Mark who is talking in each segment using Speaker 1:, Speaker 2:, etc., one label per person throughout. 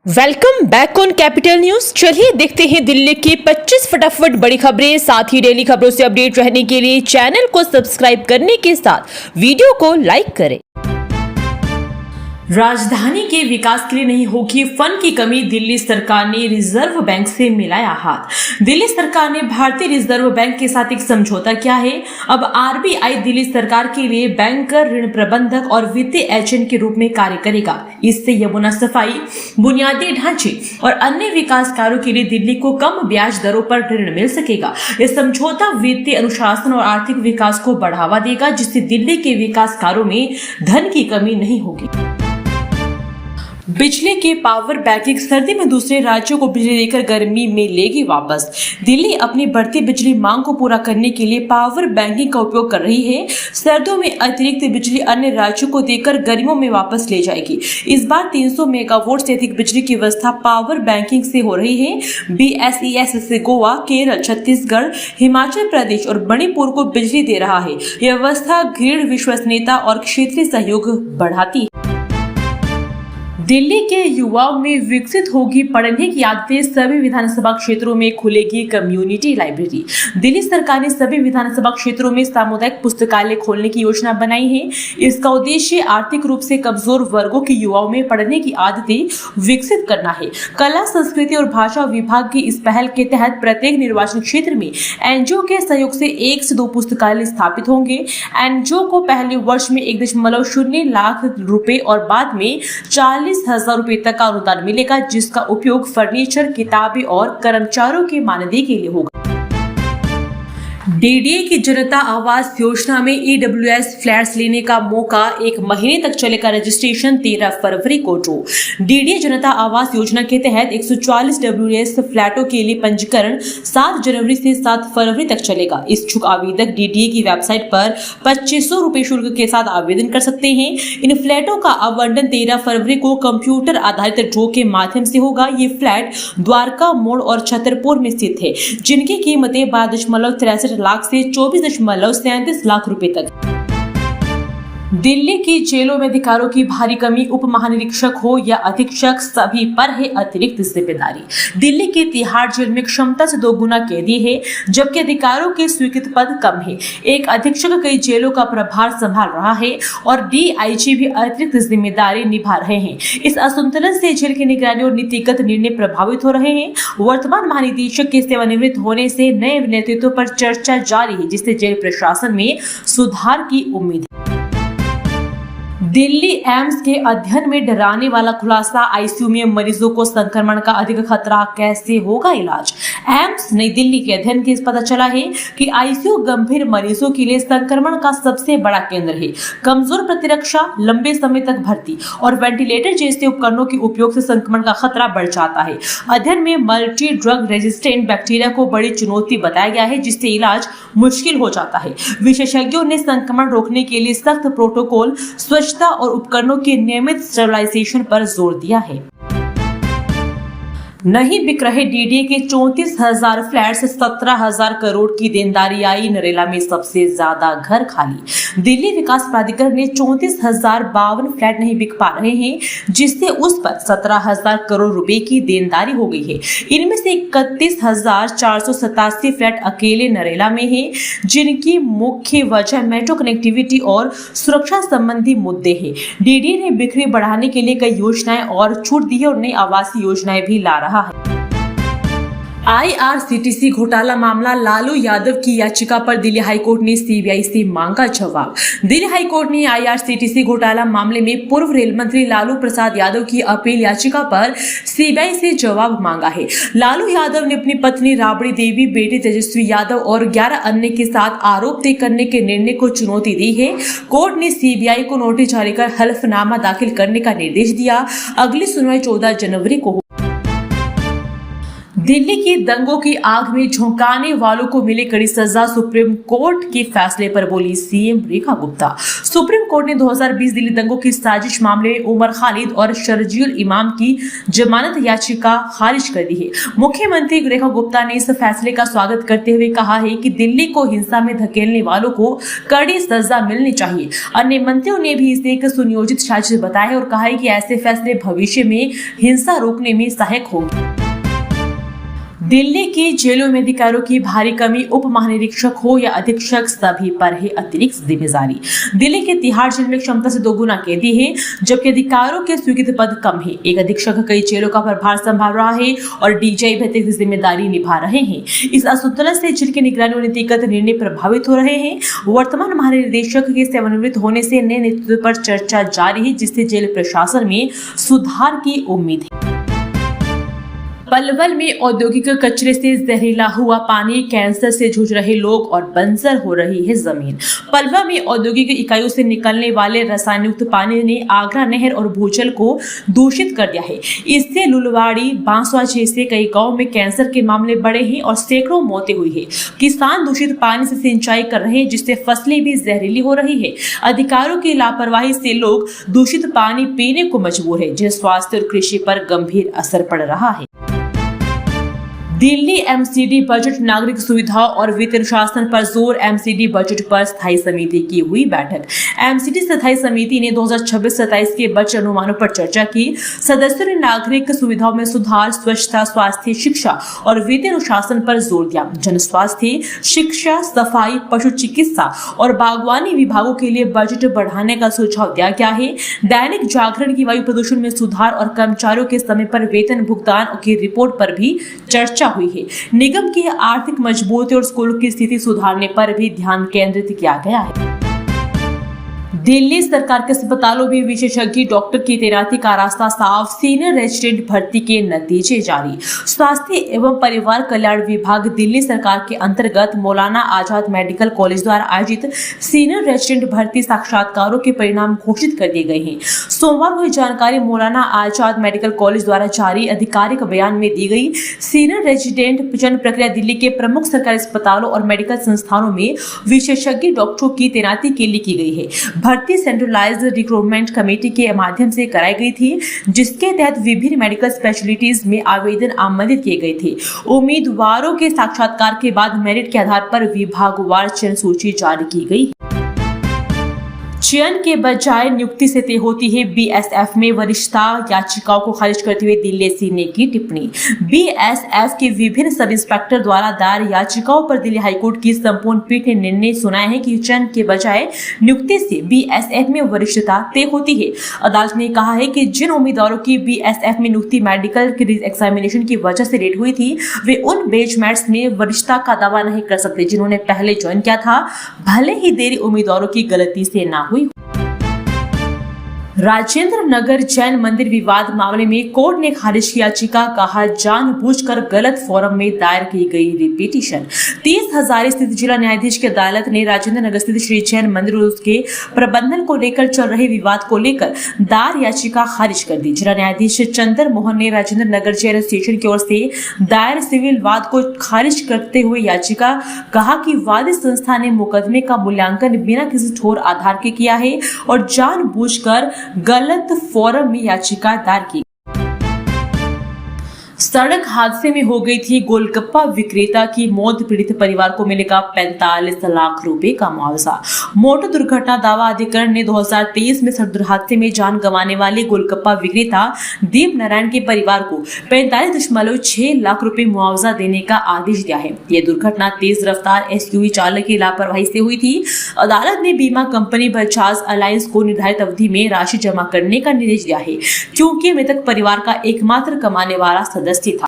Speaker 1: Welcome back on capital news. चलिए देखते हैं दिल्ली की 25 फटाफट बड़ी खबरें। साथ ही डेली खबरों से अपडेट रहने के लिए चैनल को सब्सक्राइब करने के साथ वीडियो को लाइक करें। राजधानी के विकास के लिए नहीं होगी फंड की कमी, दिल्ली सरकार ने रिजर्व बैंक से मिलाया हाथ। दिल्ली सरकार ने भारतीय रिजर्व बैंक के साथ एक समझौता किया है। अब आरबीआई दिल्ली सरकार के लिए बैंकर, ऋण प्रबंधक और वित्तीय एजेंट के रूप में कार्य करेगा। इससे यमुना सफाई, बुनियादी ढांचे और अन्य विकास कार्यों के लिए दिल्ली को कम ब्याज दरों पर ऋण मिल सकेगा। यह समझौता वित्तीय अनुशासन और आर्थिक विकास को बढ़ावा देगा, जिससे दिल्ली के विकास कार्यों में धन की कमी नहीं होगी। बिजली के पावर बैंकिंग, सर्दी में दूसरे राज्यों को बिजली देकर गर्मी में लेगी वापस। दिल्ली अपनी बढ़ती बिजली मांग को पूरा करने के लिए पावर बैंकिंग का उपयोग कर रही है। सर्दियों में अतिरिक्त बिजली अन्य राज्यों को देकर गर्मियों में वापस ले जाएगी। इस बार 300 मेगावाट से अधिक बिजली की व्यवस्था पावर बैंकिंग से हो रही है। BSES से गोवा, केरल, छत्तीसगढ़, हिमाचल प्रदेश और मणिपुर को बिजली दे रहा है। यह व्यवस्था ग्रिड विश्वसनीयता और क्षेत्रीय सहयोग बढ़ाती है। दिल्ली के युवाओं में विकसित होगी पढ़ने की आदतें, सभी विधानसभा क्षेत्रों में खुलेगी कम्युनिटी लाइब्रेरी। दिल्ली सरकार ने सभी विधानसभा क्षेत्रों में सामुदायिक पुस्तकालय खोलने की योजना बनाई है। इसका उद्देश्य आर्थिक रूप से कमजोर वर्गों के युवाओं में पढ़ने की आदतें विकसित करना है। कला, संस्कृति और भाषा विभाग की इस पहल के तहत प्रत्येक निर्वाचन क्षेत्र में एनजीओ के सहयोग से 1 से 2 पुस्तकालय स्थापित होंगे। एनजीओ को पहले वर्ष में 1.0 लाख रुपए और बाद में 40,000 रुपए तक का अनुदान मिलेगा, जिसका उपयोग फर्नीचर, किताबें और कर्मचारियों के मानदेय के लिए होगा। डीडीए की जनता आवास योजना में EWS फ्लैट्स लेने का मौका, 1 महीने तक चलेगा रजिस्ट्रेशन, 13 फरवरी को ड्रॉ। डीडीए जनता आवास योजना के तहत 140 WS फ्लैटों के लिए पंजीकरण 7 जनवरी से 7 फरवरी तक चलेगा। इच्छुक आवेदक डीडीए की वेबसाइट पर 2500 रुपए शुल्क के साथ आवेदन कर सकते हैं। इन फ्लैटों का आवंटन 13 फरवरी को कंप्यूटर आधारित ड्रॉ के माध्यम से होगा। ये फ्लैट द्वारका मोड़ और छतरपुर में स्थित है, जिनकी कीमतें 12.63 लाख से 24.37 लाख रुपए तक। दिल्ली की जेलों में अधिकारों की भारी कमी, उप महानिरीक्षक हो या अधीक्षक, सभी पर है अतिरिक्त जिम्मेदारी। दिल्ली की तिहाड़ जेल में क्षमता से 2 गुना कैदी है, जबकि अधिकारों के स्वीकृत पद कम है। एक अधीक्षक कई जेलों का प्रभार संभाल रहा है और DIG भी अतिरिक्त जिम्मेदारी निभा रहे हैं। इस असंतुलन से जेल की निगरानी और नीतिगत निर्णय प्रभावित हो रहे हैं। वर्तमान महानिदेशक के सेवानिवृत्त होने से नए नेतृत्व पर चर्चा जारी है, जिससे जेल प्रशासन में सुधार की उम्मीद है। दिल्ली एम्स के अध्ययन में डराने वाला खुलासा, आईसीयू में मरीजों को संक्रमण का अधिक खतरा, कैसे होगा इलाज। एम्स नई दिल्ली के अध्ययन के पता चला है कि आईसीयू गंभीर मरीजों के लिए संक्रमण का सबसे बड़ा केंद्र है। कमजोर प्रतिरक्षा, लंबे समय तक भर्ती और वेंटिलेटर जैसे उपकरणों के उपयोग से संक्रमण का खतरा बढ़ जाता है। अध्ययन में मल्टी ड्रग रेजिस्टेंट बैक्टीरिया को बड़ी चुनौती बताया गया है, जिससे इलाज मुश्किल हो जाता है। विशेषज्ञों ने संक्रमण रोकने के लिए सख्त प्रोटोकॉल, स्वच्छता और उपकरणों के नियमित स्टेरिलाइजेशन पर जोर दिया है। नहीं बिक रहे डीडीए के 34,000 फ्लैट से 17,000 करोड़ की देनदारी आई, नरेला में सबसे ज्यादा घर खाली। दिल्ली विकास प्राधिकरण ने 34,052 फ्लैट नहीं बिक पा रहे हैं, जिससे उस पर 17,000 करोड़ रुपए की देनदारी हो गई है। इनमें से 31,487 फ्लैट अकेले नरेला में है, जिनकी मुख्य वजह मेट्रो कनेक्टिविटी और सुरक्षा संबंधी मुद्दे हैं। डीडीए ने बिक्री बढ़ाने के लिए कई योजनाएं और छूट दी है और नई आवासीय योजनाएं भी ला रहा है। IRCTC घोटाला मामला, लालू यादव की याचिका पर दिल्ली हाईकोर्ट ने CBI से मांगा जवाब। दिल्ली हाईकोर्ट ने IRCTC घोटाला मामले में पूर्व रेल मंत्री लालू प्रसाद यादव की अपील याचिका पर CBI से जवाब मांगा है। लालू यादव ने अपनी पत्नी राबड़ी देवी, बेटे तेजस्वी यादव और 11 अन्य के साथ आरोप तय करने के निर्णय को चुनौती दी है। कोर्ट ने CBI को नोटिस जारी कर हलफनामा दाखिल करने का निर्देश दिया। अगली सुनवाई 14 जनवरी को। दिल्ली की दंगों की आग में झोंकाने वालों को मिले कड़ी सजा, सुप्रीम कोर्ट के फैसले पर बोली CM Rekha Gupta. Supreme court ने 2020 दिल्ली दंगों की साजिश मामले में उमर खालिद और शरजील इमाम की जमानत याचिका खारिज कर दी है। मुख्यमंत्री रेखा गुप्ता ने इस फैसले का स्वागत करते हुए कहा है कि दिल्ली को हिंसा में धकेलने वालों को कड़ी सजा मिलनी चाहिए। अन्य मंत्रियों ने भी इसे एक सुनियोजित साजिश बताया है और कहा है कि ऐसे फैसले भविष्य में हिंसा रोकने में सहायक होंगे। दिल्ली की जेलों में अधिकारियों की भारी कमी, उप महानिरीक्षक हो या अधीक्षक सभी पर है अतिरिक्त जिम्मेदारी। दिल्ली के तिहाड़ जेल में क्षमता से 2 गुना कैदी है, जबकि अधिकारियों के स्वीकृत पद कम है। एक अधीक्षक कई जेलों का प्रभार संभाल रहा है और डीजीआई भी अतिरिक्त जिम्मेदारी निभा रहे हैं। इस असंतुलन से जेल की निगरानी और नीतिगत निर्णय प्रभावित हो रहे हैं। वर्तमान महानिदेशक के सेवानिवृत्त होने से नए नेतृत्व पर चर्चा जारी है, जिससे जेल प्रशासन में सुधार की उम्मीद है। पलवल में औद्योगिक कचरे से जहरीला हुआ पानी, कैंसर से जूझ रहे लोग और बंजर हो रही है जमीन। पलवल में औद्योगिक इकाइयों से निकलने वाले रसायन युक्त पानी ने आगरा नहर और भूजल को दूषित कर दिया है। इससे लुलवाड़ी, बांसवा जैसे कई गांव में कैंसर के मामले बढ़े हैं और सैकड़ों मौतें हुई है। किसान दूषित पानी से सिंचाई कर रहे हैं, जिससे फसलें भी जहरीली हो रही है। अधिकारियों की लापरवाही से लोग दूषित पानी पीने को मजबूर है, जिससे स्वास्थ्य और कृषि पर गंभीर असर पड़ रहा है। दिल्ली एमसीडी बजट, नागरिक सुविधा और वित्त अनुशासन पर जोर। एमसीडी बजट पर स्थायी समिति की हुई बैठक। एमसीडी स्थायी समिति ने 2026-27 के बजट अनुमानों पर चर्चा की। सदस्यों ने नागरिक सुविधाओं में सुधार, स्वच्छता, स्वास्थ्य, शिक्षा और वित्त अनुशासन पर जोर दिया। जन स्वास्थ्य, शिक्षा, सफाई, पशु चिकित्सा और बागवानी विभागों के लिए बजट बढ़ाने का सुझाव दिया गया है। दैनिक जागरण की वायु प्रदूषण में सुधार और कर्मचारियों के समय पर वेतन भुगतान की रिपोर्ट पर भी चर्चा हुई है। निगम की आर्थिक मजबूती और स्कूलों की स्थिति सुधारने पर भी ध्यान केंद्रित किया गया है। दिल्ली सरकार के अस्पतालों में विशेषज्ञ डॉक्टर की तैनाती का रास्ता साफ। सीनियर रेजिडेंट भर्ती के नतीजे जारी। स्वास्थ्य एवं परिवार कल्याण विभाग दिल्ली सरकार के अंतर्गत मौलाना आजाद मेडिकल कॉलेज द्वारा आयोजित सीनियर रेजिडेंट भर्ती साक्षात्कारों के परिणाम घोषित कर दिए गए हैं। सोमवार को यह जानकारी मौलाना आजाद मेडिकल कॉलेज द्वारा जारी आधिकारिक बयान में दी गई। सीनियर रेजिडेंट चयन प्रक्रिया दिल्ली के प्रमुख सरकारी अस्पतालों और मेडिकल संस्थानों में विशेषज्ञ डॉक्टरों की तैनाती के लिए की गई है। भर्ती सेंट्रलाइज्ड रिक्रूटमेंट कमेटी के माध्यम से कराई गई थी, जिसके तहत विभिन्न मेडिकल स्पेशलिटीज में आवेदन आमंत्रित किए गए थे। उम्मीदवारों के साक्षात्कार के बाद मेरिट के आधार पर विभागवार चयन सूची जारी की गई। चयन के बजाय नियुक्ति से तय होती है बीएसएफ में वरिष्ठता, याचिकाओं को खारिज करते हुए दिल्ली एससी ने की टिप्पणी। बीएसएफ के विभिन्न सब इंस्पेक्टर द्वारा दायर याचिकाओं पर दिल्ली हाईकोर्ट की संपूर्ण पीठ ने निर्णय सुनाया है कि चयन के बजाय नियुक्ति से बीएसएफ में वरिष्ठता तय होती है। अदालत ने कहा है कि जिन उम्मीदवारों की बीएसएफ में नियुक्ति मेडिकल एग्जामिनेशन की वजह से लेट हुई थी, वे उन बेंचमेट्स में वरिष्ठता का दावा नहीं कर सकते जिन्होंने पहले ज्वाइन किया था, भले ही देरी उम्मीदवारों की गलती से ना हुई। राजेंद्र नगर जैन मंदिर विवाद मामले में कोर्ट ने खारिज की याचिका, कहा जानबूझकर गलत फोरम में दायर की गई रिपीटिशन। 30 हजारी स्थित जिला न्यायाधीश की अदालत ने राजेंद्र नगर स्थित श्री जैन मंदिर और उसके प्रबंधन को लेकर चल रहे विवाद को लेकर दायर याचिका खारिज कर दी। जिला न्यायाधीश चंद्र मोहन ने राजेंद्र नगर जैन स्टेशन की ओर से दायर सिविल वाद को खारिज करते हुए याचिका कहा कि वादी संस्था ने मुकदमे का मूल्यांकन बिना किसी ठोस आधार के किया है और जानबूझकर गलत फोरम में याचिका दायर की। सड़क हादसे में हो गई थी गोलगप्पा विक्रेता की मौत, पीड़ित परिवार को मिलेगा 45 लाख रुपए का मुआवजा। मोटर दुर्घटना दावा अधिकरण ने 2023 में सड़क हादसे में जान गंवाने वाले गोलगप्पा विक्रेता दीप नारायण के परिवार को 45.6 लाख रुपए मुआवजा देने का आदेश दिया है। यह दुर्घटना तेज रफ्तार एसयूवी चालक की लापरवाही से हुई थी। अदालत ने बीमा कंपनी बजाज अलायंस को निर्धारित अवधि में राशि जमा करने का निर्देश दिया है, क्योंकि मृतक परिवार का एकमात्र कमाने वाला सदस्य था।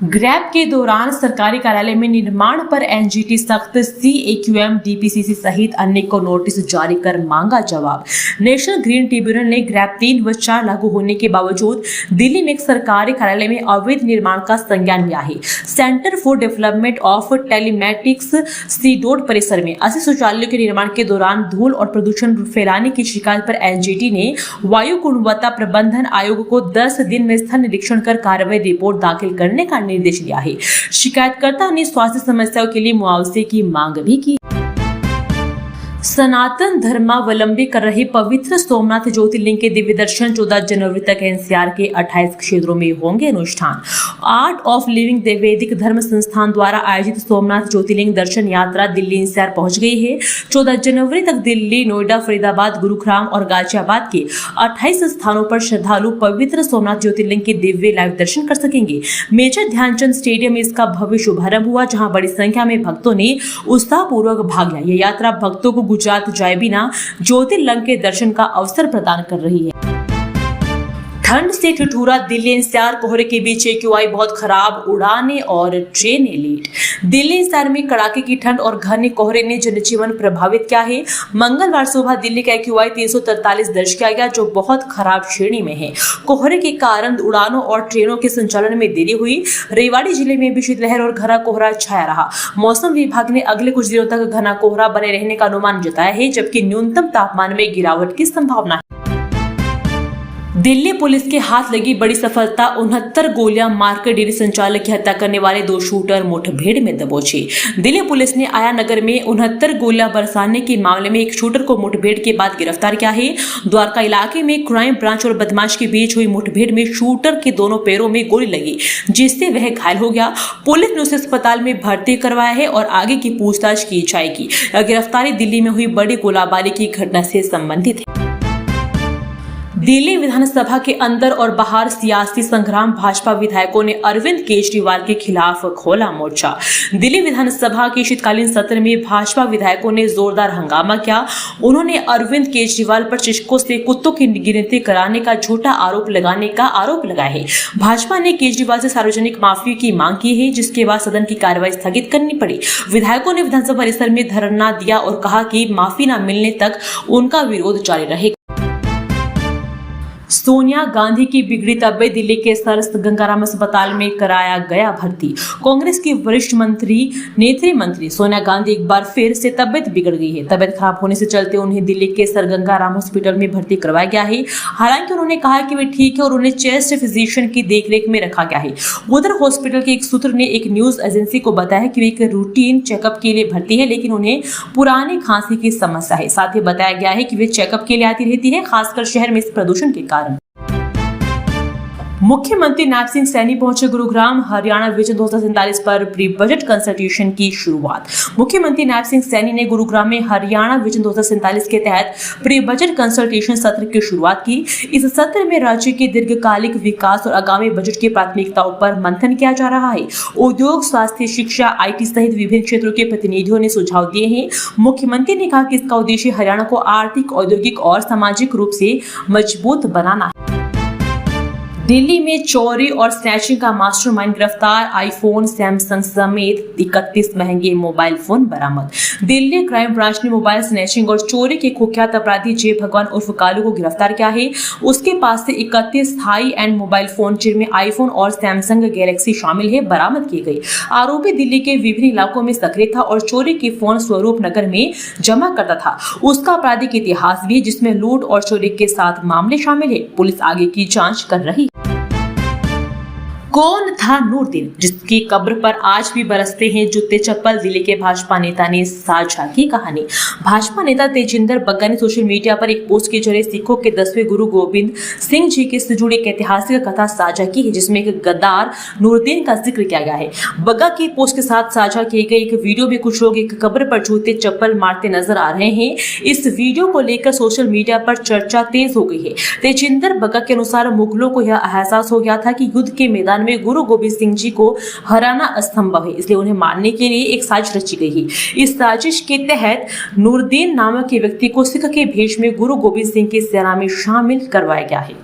Speaker 1: ग्रैब के दौरान सरकारी कार्यालय में निर्माण पर एनजीटी सख्त, सीएक्यूएम, डीपीसीसी सहित अन्य को नोटिस जारी कर मांगा जवाब। नेशनल ग्रीन ट्रिब्यूनल ने ग्रैब 3 व 4 लागू होने के बावजूद दिल्ली में एक सरकारी कार्यालय में अवैध निर्माण का संज्ञान लिया है। Centre for development of telematics C DOT परिसर में 80 शौचालयों के निर्माण के दौरान धूल और प्रदूषण फैलाने की शिकायत पर एनजीटी ने वायु गुणवत्ता प्रबंधन आयोग को 10 दिन में स्थल निरीक्षण कर कार्रवाई रिपोर्ट दाखिल करने का निर्देश दिया है। शिकायतकर्ता ने स्वास्थ्य समस्याओं के लिए मुआवजे की मांग भी की। सनातन धर्मावलंबी कर रहे पवित्र सोमनाथ ज्योतिर्लिंग के दिव्य दर्शन 14 जनवरी तक एनसीआर के 28 क्षेत्रों में होंगे अनुष्ठान। आर्ट ऑफ लिविंग वैदिक धर्म संस्थान द्वारा आयोजित सोमनाथ ज्योतिर्लिंग दर्शन यात्रा दिल्ली एनसीआर पहुंच गई है। 14 जनवरी तक दिल्ली, नोएडा, फरीदाबाद, गुरुग्राम और गाजियाबाद के 28 स्थानों पर श्रद्धालु पवित्र सोमनाथ ज्योतिर्लिंग के दिव्य लाइव दर्शन कर सकेंगे। मेजर ध्यानचंद स्टेडियम में इसका भव्य शुभारंभ हुआ, जहां बड़ी संख्या में भक्तों ने उत्साहपूर्वक भाग लिया। यह यात्रा भक्तों को गुजरात जाए बिना ज्योतिर्लिंग के दर्शन का अवसर प्रदान कर रही है। ठंड से ठिठुरा दिल्ली एनसीआर, कोहरे के बीच एक्यूआई बहुत खराब, उड़ाने और ट्रेनें लेट। दिल्ली एनसीआर में कड़ाके की ठंड और घने कोहरे ने जनजीवन प्रभावित किया है। मंगलवार सुबह दिल्ली का एक्यूआई 343 दर्ज किया गया, जो बहुत खराब श्रेणी में है। कोहरे के कारण उड़ानों और ट्रेनों के संचालन में देरी हुई। रेवाड़ी जिले में भी शीतलहर और घना कोहरा छाया रहा। मौसम विभाग ने अगले कुछ दिनों तक घना कोहरा बने रहने का अनुमान जताया है, जबकि न्यूनतम तापमान में गिरावट की संभावना है। दिल्ली पुलिस के हाथ लगी बड़ी सफलता, 69 गोलियां मारकर डेयरी संचालक की हत्या करने वाले 2 शूटर मुठभेड़ में दबोचे। दिल्ली पुलिस ने आया नगर में 69 गोलियां बरसाने के मामले में एक शूटर को मुठभेड़ के बाद गिरफ्तार किया है। द्वारका इलाके में क्राइम ब्रांच और बदमाश के बीच हुई मुठभेड़ में शूटर के दोनों पैरों में गोली लगी, जिससे वह घायल हो गया। पुलिस ने उसे अस्पताल में भर्ती करवाया है और आगे की पूछताछ की जाएगी। गिरफ्तारी दिल्ली में हुई बड़ी गोलाबारी की घटना से संबंधित है। दिल्ली विधानसभा के अंदर और बाहर सियासी संग्राम, भाजपा विधायकों ने अरविंद केजरीवाल के खिलाफ खोला मोर्चा। दिल्ली विधानसभा के शीतकालीन सत्र में भाजपा विधायकों ने जोरदार हंगामा किया। उन्होंने अरविंद केजरीवाल पर चिश्कों से कुत्तों की गिनती कराने का झूठा आरोप लगाया है। भाजपा ने केजरीवाल से सार्वजनिक माफी की मांग की है, जिसके बाद सदन की कार्रवाई स्थगित करनी पड़ी। विधायकों ने विधानसभा परिसर में धरना दिया और कहा कि माफी न मिलने तक उनका विरोध जारी रहेगा। सोनिया गांधी की बिगड़ी तबीयत, दिल्ली के सरस गंगाराम अस्पताल में कराया गया भर्ती। कांग्रेस की वरिष्ठ नेत्री मंत्री सोनिया गांधी एक बार फिर से तबीयत बिगड़ गई है। तबीयत खराब होने से चलते उन्हें दिल्ली के सर गंगाराम हॉस्पिटल में भर्ती करवाया गया है। हालांकि उन्होंने कहा कि वे ठीक है और उन्हें चेस्ट फिजिशियन की देखरेख में रखा गया है। उधर हॉस्पिटल के एक सूत्र ने एक न्यूज एजेंसी को बताया कि वे एक रूटीन चेकअप के लिए भर्ती है, लेकिन उन्हें पुरानी खांसी की समस्या है। साथ ही बताया गया है कि वे चेकअप के लिए आती रहती है, खासकर शहर में इस प्रदूषण के कारण। मुख्यमंत्री नायब सिंह सैनी पहुंचे गुरुग्राम, हरियाणा विजन 2047 पर प्री बजट कंसल्टेशन की शुरुआत। मुख्यमंत्री नायब सिंह सैनी ने गुरुग्राम में हरियाणा विजन 2047 के तहत प्री बजट कंसल्टेशन सत्र की शुरुआत की। इस सत्र में राज्य के दीर्घकालिक विकास और आगामी बजट की प्राथमिकताओं पर मंथन किया जा रहा है। उद्योग, स्वास्थ्य, शिक्षा, IT सहित विभिन्न क्षेत्रों के प्रतिनिधियों ने सुझाव दिए हैं। मुख्यमंत्री ने कहा कि इसका उद्देश्य हरियाणा को आर्थिक, औद्योगिक और सामाजिक रूप से मजबूत बनाना है। दिल्ली में चोरी और स्नैचिंग का मास्टरमाइंड गिरफ्तार, आईफोन, सैमसंग समेत 31 महंगे मोबाइल फोन बरामद। दिल्ली क्राइम ब्रांच ने मोबाइल स्नैचिंग और चोरी के कुख्यात अपराधी जय भगवान उर्फ कालू को गिरफ्तार किया है। उसके पास से 31 हाई एंड मोबाइल फोन, जिनमें आईफोन और सैमसंग गैलेक्सी शामिल है, बरामद किए गए। आरोपी दिल्ली के विभिन्न इलाकों में सक्रिय था और चोरी के फोन स्वरूप नगर में जमा करता था। उसका आपराधिक इतिहास भी है, जिसमें लूट और चोरी के 7 मामले शामिल है। पुलिस आगे की जांच कर रही है। कौन था नूरदीन, जिसकी कब्र पर आज भी बरसते हैं जूते चप्पल? दिल्ली के भाजपा नेता ने साझा की कहानी। भाजपा नेता तेजिंदर बग्गा ने सोशल मीडिया पर एक पोस्ट के जरिए सिखों के 10वें गुरु गोविंद सिंह जी के से जुड़ी एक ऐतिहासिक कथा साझा की है, जिसमें एक गद्दार नूरदीन का जिक्र किया गया है। बग्गा की पोस्ट के साथ साझा किए गए एक वीडियो में कुछ लोग एक कब्र पर जूते चप्पल मारते नजर आ रहे हैं। इस वीडियो को लेकर सोशल मीडिया पर चर्चा तेज हो गई है। तेजिंदर बग्गा के अनुसार मुगलों को यह एहसास हो गया था कि युद्ध के मैदान में गुरु गोविंद सिंह जी को हराना असंभव है, इसलिए उन्हें मारने के लिए एक साजिश रची गई है। इस साजिश के तहत नूरदीन नामक के व्यक्ति को सिख के भेष में गुरु गोविंद सिंह की सेना में शामिल करवाया गया है।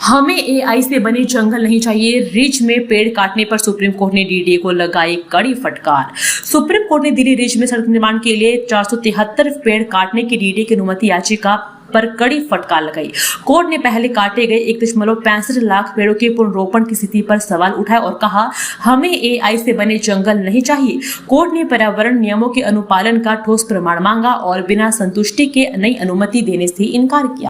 Speaker 1: हमें एआई से बने जंगल नहीं चाहिए। रिज में पेड़ काटने पर सुप्रीम कोर्ट ने डीडीए को लगाई कड़ी फटकार। सुप्रीम कोर्ट ने दिल्ली रिज में सड़क निर्माण के लिए 473 पेड़ काटने की डीडीए की अनुमति याचिका पर कड़ी फटकार लगाई। कोर्ट ने पहले काटे गए 1.65 लाख पेड़ों के पुनरोपण की स्थिति पर सवाल उठाया और कहा, हमें एआई से बने जंगल नहीं चाहिए। कोर्ट ने पर्यावरण नियमों के अनुपालन का ठोस प्रमाण मांगा और बिना संतुष्टि के नई अनुमति देने से इनकार किया।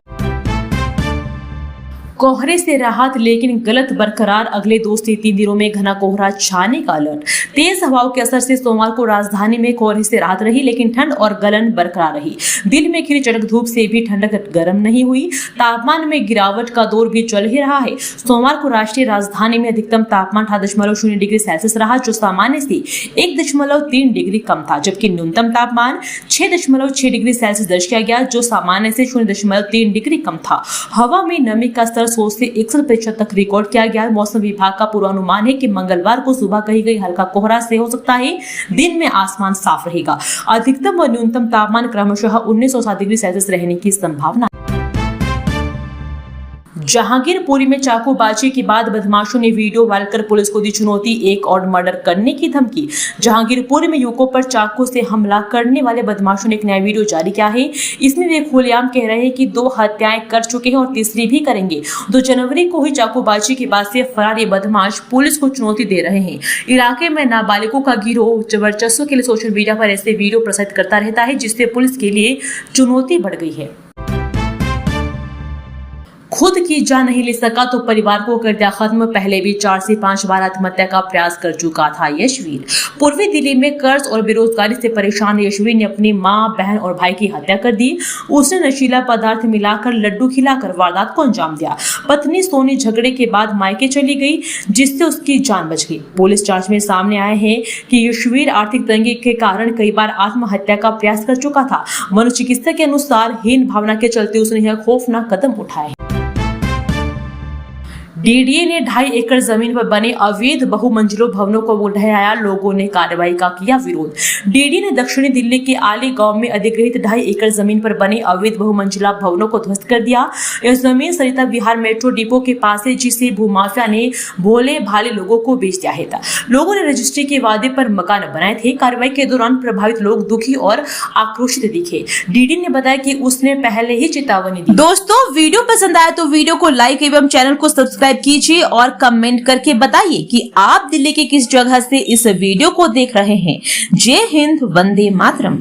Speaker 1: कोहरे से राहत लेकिन गलत बरकरार। अगले 2 से 3 दिनों में घना कोहरा छाने का अलर्ट। तेज हवाओं के असर से सोमवार को राजधानी में कोहरे से राहत रही, लेकिन ठंड और गलन बरकरार रही। दिन में खिली चटक धूप से भी ठंडक गर्म नहीं हुई। तापमान में गिरावट का दौर भी चल ही रहा है। सोमवार को राष्ट्रीय राजधानी में अधिकतम तापमान 8.0 डिग्री सेल्सियस रहा, जो सामान्य से 1.3 डिग्री कम था, जबकि न्यूनतम तापमान 6.6 डिग्री सेल्सियस दर्ज किया गया, जो सामान्य से 0.3 डिग्री कम था। हवा में नमी का स्तर 100 से 61% तक रिकॉर्ड किया गया। मौसम विभाग का पूर्वानुमान है कि मंगलवार को सुबह कही गई हल्का कोहरा से हो सकता है दिन में आसमान साफ रहेगा। अधिकतम व न्यूनतम तापमान क्रमशः 19 और 7 डिग्री सेल्सियस रहने की संभावना। जहांगीरपुरी में चाकूबाजी के बाद बदमाशों ने वीडियो वायरल कर पुलिस को दी चुनौती, एक और मर्डर करने की धमकी। जहांगीरपुरी में युवकों पर चाकू से हमला करने वाले बदमाशों ने एक नया वीडियो जारी किया है। इसमें वे खुलेआम कह रहे हैं कि 2 हत्याएं कर चुके हैं और तीसरी भी करेंगे। 2 जनवरी को हुई चाकूबाजी के बाद से फरार ये बदमाश पुलिस को चुनौती दे रहे हैं। इलाके में नाबालिगों का गिरोह वर्चस्व के लिए सोशल मीडिया पर ऐसे वीडियो प्रसारित करता रहता है, जिससे पुलिस के लिए चुनौती बढ़ गई है। खुद की जान नहीं ले सका तो परिवार को कर दिया खत्म। पहले भी 4 से 5 बार आत्महत्या का प्रयास कर चुका था यशवीर। पूर्वी दिल्ली में कर्ज और बेरोजगारी से परेशान यशवीर ने अपनी मां, बहन और भाई की हत्या कर दी। उसने नशीला पदार्थ मिलाकर लड्डू खिलाकर वारदात को अंजाम दिया। पत्नी सोनी झगड़े के बाद मायके चली गई, जिससे उसकी जान बच गई। पुलिस जांच में सामने आए हैं कि यशवीर आर्थिक तंगी के कारण कई बार आत्महत्या का प्रयास कर चुका था। मनोचिकित्सक के अनुसार हीन भावना के चलते उसने यह खौफनाक कदम उठाया। डीडीए ने 2.5 एकड़ जमीन पर बने अवैध बहुमंजिलों भवनों को ढहाया। लोगों ने कार्रवाई का किया विरोध। डीडीए ने दक्षिणी दिल्ली के आली गांव में अधिग्रहित 2.5 एकड़ जमीन पर बने अवैध बहुमंजिला भवनों को ध्वस्त कर दिया। यह जमीन सरिता बिहार मेट्रो डिपो के पास है, जिसे भूमाफिया ने भोले भाले लोगों को बेच दिया है। लोगों ने रजिस्ट्री के वादे पर मकान बनाए थे। कार्रवाई के दौरान प्रभावित लोग दुखी और आक्रोशित दिखे। डीडीए ने बताया कि उसने पहले ही चेतावनी दी। दोस्तों, वीडियो पसंद आया तो वीडियो को लाइक एवं चैनल को सब्सक्राइब कीजिए और कमेंट करके बताइए कि आप दिल्ली के किस जगह से इस वीडियो को देख रहे हैं। जय हिंद, वंदे मातरम।